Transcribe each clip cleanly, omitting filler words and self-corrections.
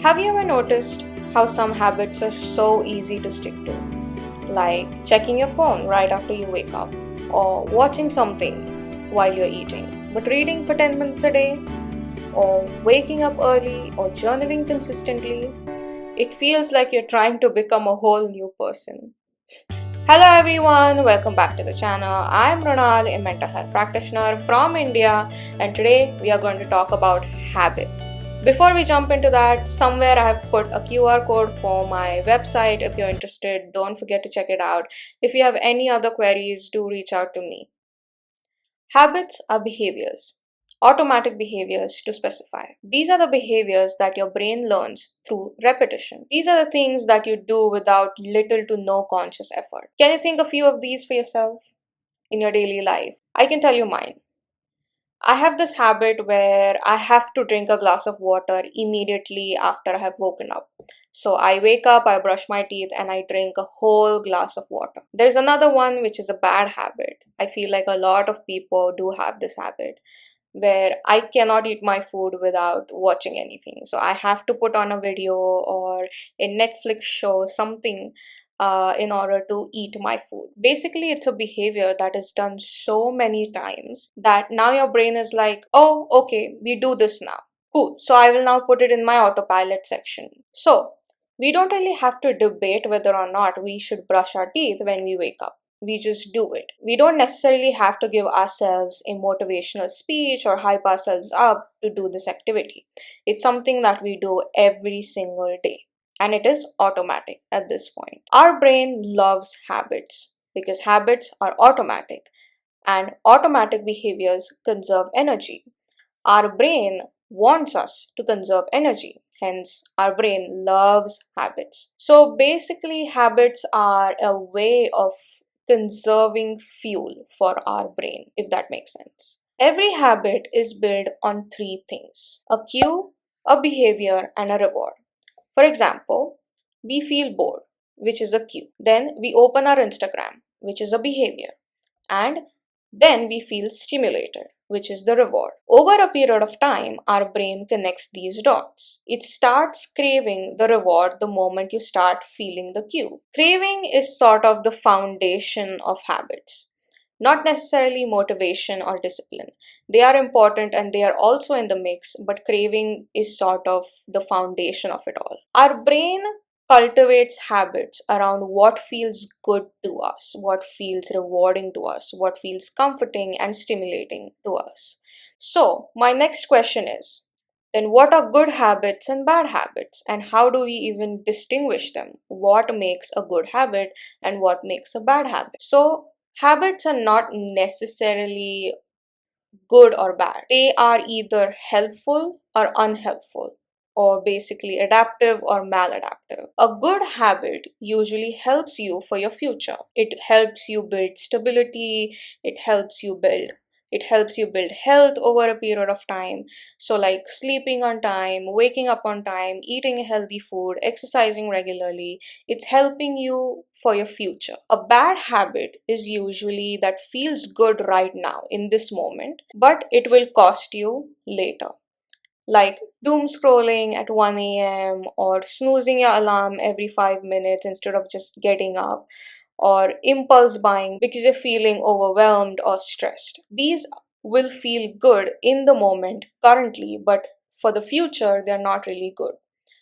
Have you ever noticed how some habits are so easy to stick to? Like checking your phone right after you wake up, or watching something while you're eating, but reading for 10 minutes a day, or waking up early, or journaling consistently. It feels like you're trying to become a whole new person. Hello everyone, welcome back to the channel. I'm Ronal, a mental health practitioner from India, and today we are going to talk about habits. Before we jump into that, somewhere I have put a QR code for my website. If you're interested, don't forget to check it out. If you have any other queries, do reach out to me. Habits are behaviors, automatic behaviors to specify. These are the behaviors that your brain learns through repetition. These are the things that you do without little to no conscious effort. Can you think a few of these for yourself in your daily life? I can tell you mine. I have this habit where I have to drink a glass of water immediately after I have woken up. So I wake up, I brush my teeth, and I drink a whole glass of water. There's another one which is a bad habit. I feel like a lot of people do have this habit where I cannot eat my food without watching anything. So I have to put on a video or a Netflix show, something in order to eat my food. Basically, it's a behavior that is done so many times that now your brain is like, oh, okay, we do this now. Cool. So I will now put it in my autopilot section. So we don't really have to debate whether or not we should brush our teeth when we wake up. We just do it. We don't necessarily have to give ourselves a motivational speech or hype ourselves up to do this activity. It's something that we do every single day, and it is automatic at this point. Our brain loves habits because habits are automatic, and automatic behaviors conserve energy. Our brain wants us to conserve energy. Hence, our brain loves habits. So basically, habits are a way of conserving fuel for our brain, if that makes sense. Every habit is built on three things: a cue, a behavior, and a reward. For example, we feel bored, which is a cue. Then we open our Instagram, which is a behavior. And then we feel stimulated, which is the reward. Over a period of time, our brain connects these dots. It starts craving the reward the moment you start feeling the cue. Craving is sort of the foundation of habits. Not necessarily motivation or discipline. They are important and they are also in the mix, but craving is sort of the foundation of it all. Our brain cultivates habits around what feels good to us, what feels rewarding to us, what feels comforting and stimulating to us. So, my next question is, then what are good habits and bad habits, and how do we even distinguish them? What makes a good habit and what makes a bad habit? So, habits are not necessarily good or bad. They are either helpful or unhelpful, or basically adaptive or maladaptive. A good habit usually helps you for your future. It helps you build stability, it helps you build health over a period of time. So like sleeping on time, waking up on time, eating healthy food, exercising regularly, it's helping you for your future. A bad habit is usually that feels good right now in this moment, but it will cost you later. Like doom scrolling at 1 a.m. or snoozing your alarm every 5 minutes instead of just getting up, or impulse buying because you're feeling overwhelmed or stressed. These will feel good in the moment currently, but for the future, they're not really good.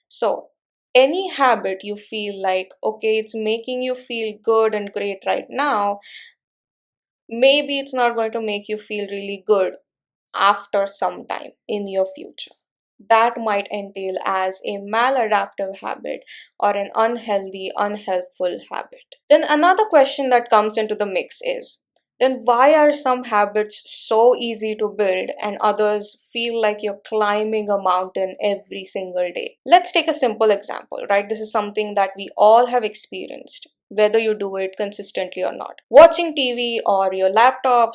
So, any habit you feel like, okay, it's making you feel good and great right now, maybe it's not going to make you feel really good after some time in your future. That might entail as a maladaptive habit or an unhealthy, unhelpful habit. Then another question that comes into the mix is, then why are some habits so easy to build and others feel like you're climbing a mountain every single day? Let's take a simple example, right? This is something that we all have experienced, whether you do it consistently or not. Watching TV or your laptop,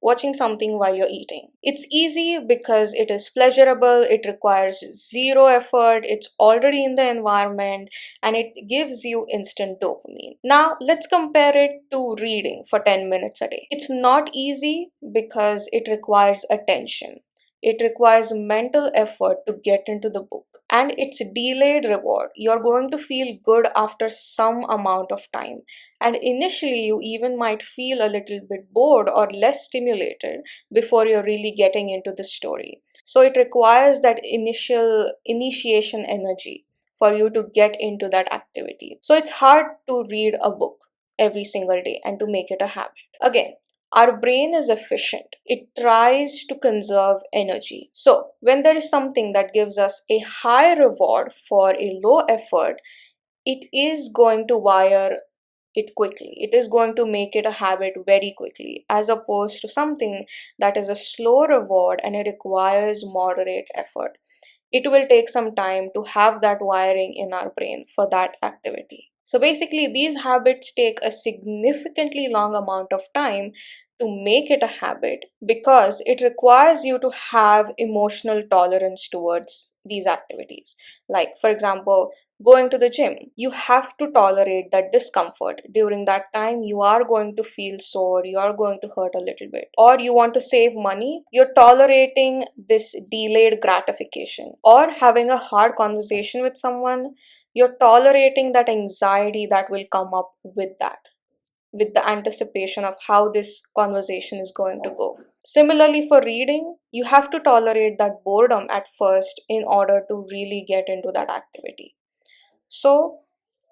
watching something while you're eating. It's easy because it is pleasurable, it requires zero effort, it's already in the environment, and it gives you instant dopamine. Now, let's compare it to reading for 10 minutes a day. It's not easy because it requires attention. It requires mental effort to get into the book. And it's delayed reward. You're going to feel good after some amount of time. And initially, you even might feel a little bit bored or less stimulated before you're really getting into the story. So it requires that initial initiation energy for you to get into that activity. So it's hard to read a book every single day and to make it a habit. Again, our brain is efficient. It tries to conserve energy. So, when there is something that gives us a high reward for a low effort, it is going to wire it quickly. It is going to make it a habit very quickly, as opposed to something that is a slow reward and it requires moderate effort. It will take some time to have that wiring in our brain for that activity. So basically, these habits take a significantly long amount of time to make it a habit because it requires you to have emotional tolerance towards these activities. Like, for example, going to the gym, you have to tolerate that discomfort. During that time, you are going to feel sore, you are going to hurt a little bit. Or you want to save money, you're tolerating this delayed gratification. Or having a hard conversation with someone, you're tolerating that anxiety that will come up with that, with the anticipation of how this conversation is going to go. Similarly, for reading, you have to tolerate that boredom at first in order to really get into that activity. So,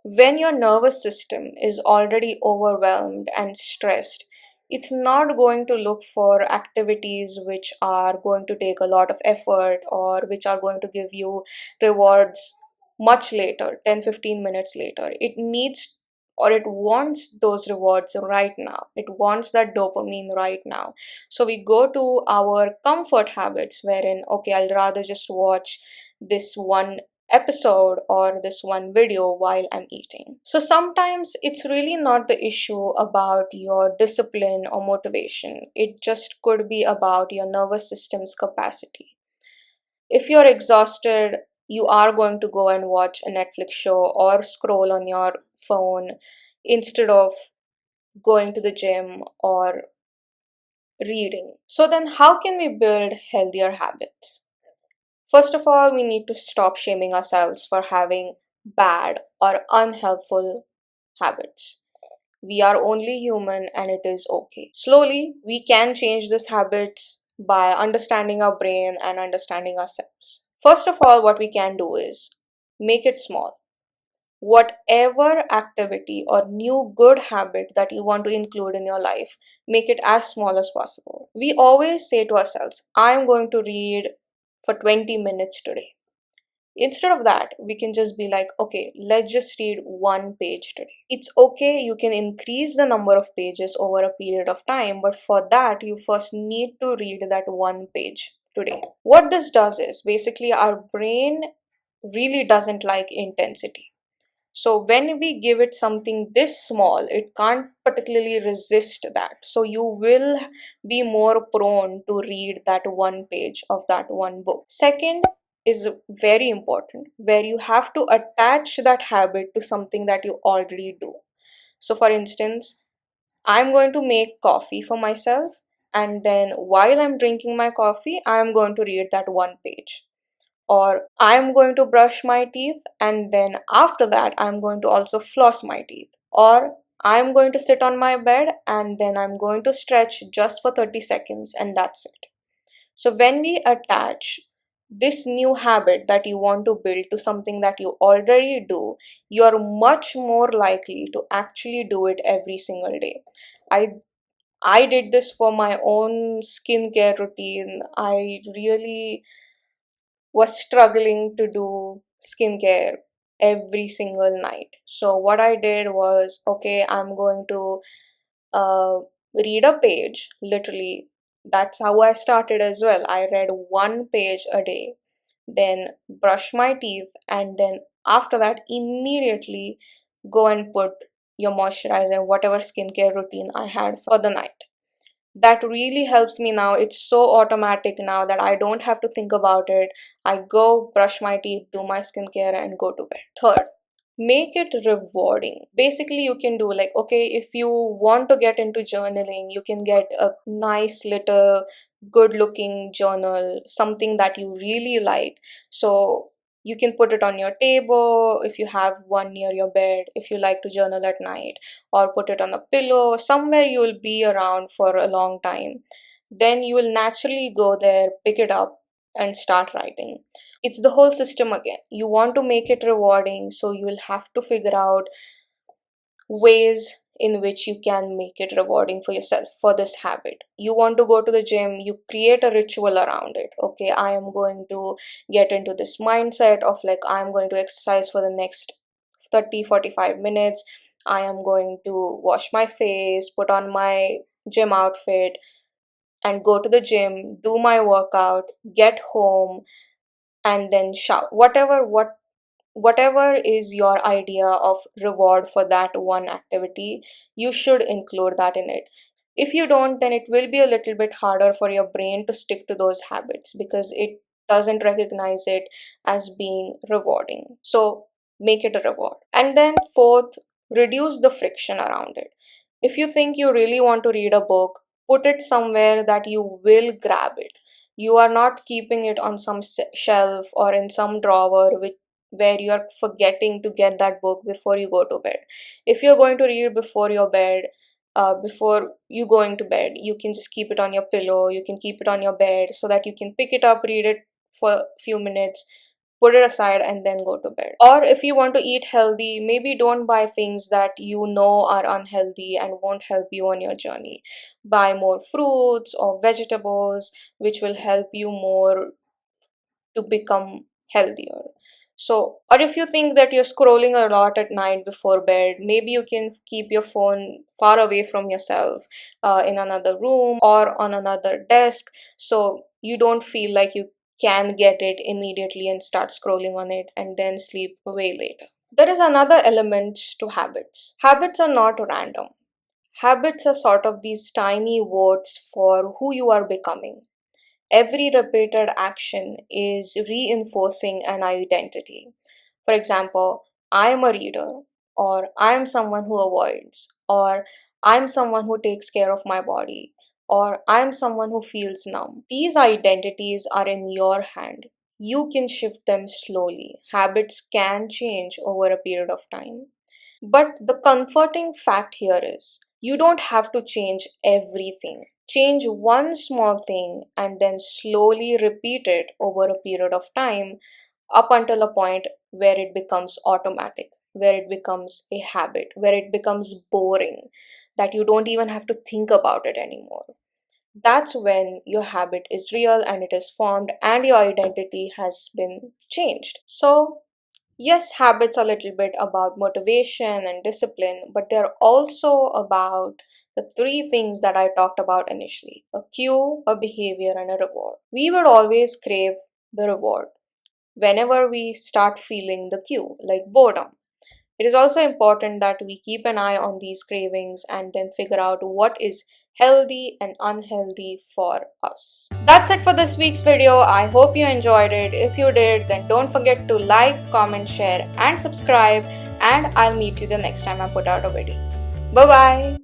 when your nervous system is already overwhelmed and stressed, it's not going to look for activities which are going to take a lot of effort or which are going to give you rewards much later, 10-15 minutes later. It needs or it wants those rewards right now. It wants that dopamine right now. So we go to our comfort habits wherein, okay, I'll rather just watch this one episode or this one video while I'm eating. So sometimes it's really not the issue about your discipline or motivation. It just could be about your nervous system's capacity. If you're exhausted, you are going to go and watch a Netflix show or scroll on your phone instead of going to the gym or reading. So then how can we build healthier habits? First of all, we need to stop shaming ourselves for having bad or unhelpful habits. We are only human and it is okay. Slowly, we can change these habits by understanding our brain and understanding ourselves. First of all, what we can do is make it small. Whatever activity or new good habit that you want to include in your life, make it as small as possible. We always say to ourselves, I'm going to read for 20 minutes today. Instead of that, we can just be like, okay, let's just read one page today. It's okay, you can increase the number of pages over a period of time, but for that, you first need to read that one page today. What this does is basically our brain really doesn't like intensity. So when we give it something this small, it can't particularly resist that. So you will be more prone to read that one page of that one book. Second is very important, where you have to attach that habit to something that you already do. So for instance, I'm going to make coffee for myself, and then while I'm drinking my coffee, I'm going to read that one page. Or I'm going to brush my teeth and then after that I'm going to also floss my teeth. Or I'm going to sit on my bed and then I'm going to stretch just for 30 seconds and that's it. So when we attach this new habit that you want to build to something that you already do, you are much more likely to actually do it every single day. I did this for my own skincare routine. I really was struggling to do skincare every single night. So what I did was, okay, I'm going to read a page, literally. That's how I started as well. I read one page a day, then brush my teeth, and then after that, immediately go and put your moisturizer and whatever skincare routine I had for the night. That really helps me now. It's so automatic now that I don't have to think about it. I go brush my teeth, do my skincare, and go to bed. Third, make it rewarding. Basically, you can do like, okay, if you want to get into journaling, you can get a nice little good looking journal, something that you really like. So you can put it on your table if you have one near your bed, if you like to journal at night, or put it on a pillow, somewhere you will be around for a long time. Then you will naturally go there, pick it up, and start writing. It's the whole system again. You want to make it rewarding, so you will have to figure out ways in which you can make it rewarding for yourself for this habit. You want to go to the gym, you create a ritual around it. Okay, I am going to get into this mindset of like, I'm going to exercise for the next 30-45 minutes. I am going to wash my face, put on my gym outfit, and go to the gym, do my workout, get home, and then shower. Whatever is your idea of reward for that one activity, you should include that in it. If you don't, then it will be a little bit harder for your brain to stick to those habits because it doesn't recognize it as being rewarding. So make it a reward. And then fourth, reduce the friction around it. If you think you really want to read a book, put it somewhere that you will grab it. You are not keeping it on some shelf or in some drawer where you are forgetting to get that book before you go to bed. If you're going to read before you going to bed, you can just keep it on your pillow, you can keep it on your bed so that you can pick it up, read it for a few minutes, put it aside, and then go to bed. Or if you want to eat healthy, maybe don't buy things that you know are unhealthy and won't help you on your journey. Buy more fruits or vegetables which will help you more to become healthier. So, or if you think that you're scrolling a lot at night before bed, maybe you can keep your phone far away from yourself, in another room or on another desk, so you don't feel like you can get it immediately and start scrolling on it and then sleep way later. There is another element to habits. Habits are not random. Habits are sort of these tiny votes for who you are becoming. Every repeated action is reinforcing an identity. For example, I am a reader, or I am someone who avoids, or I am someone who takes care of my body, or I am someone who feels numb. These identities are in your hand. You can shift them slowly. Habits can change over a period of time. But the comforting fact here is you don't have to change everything. Change one small thing and then slowly repeat it over a period of time up until a point where it becomes automatic, where it becomes a habit, where it becomes boring, that you don't even have to think about it anymore. That's when your habit is real and it is formed and your identity has been changed. So, yes, habits are a little bit about motivation and discipline, but they're also about the three things that I talked about initially: a cue, a behavior, and a reward. We would always crave the reward whenever we start feeling the cue, like boredom. It is also important that we keep an eye on these cravings and then figure out what is healthy and unhealthy for us. That's it for this week's video. I hope you enjoyed it. If you did, then don't forget to like, comment, share, and subscribe. And I'll meet you the next time I put out a video. Bye bye.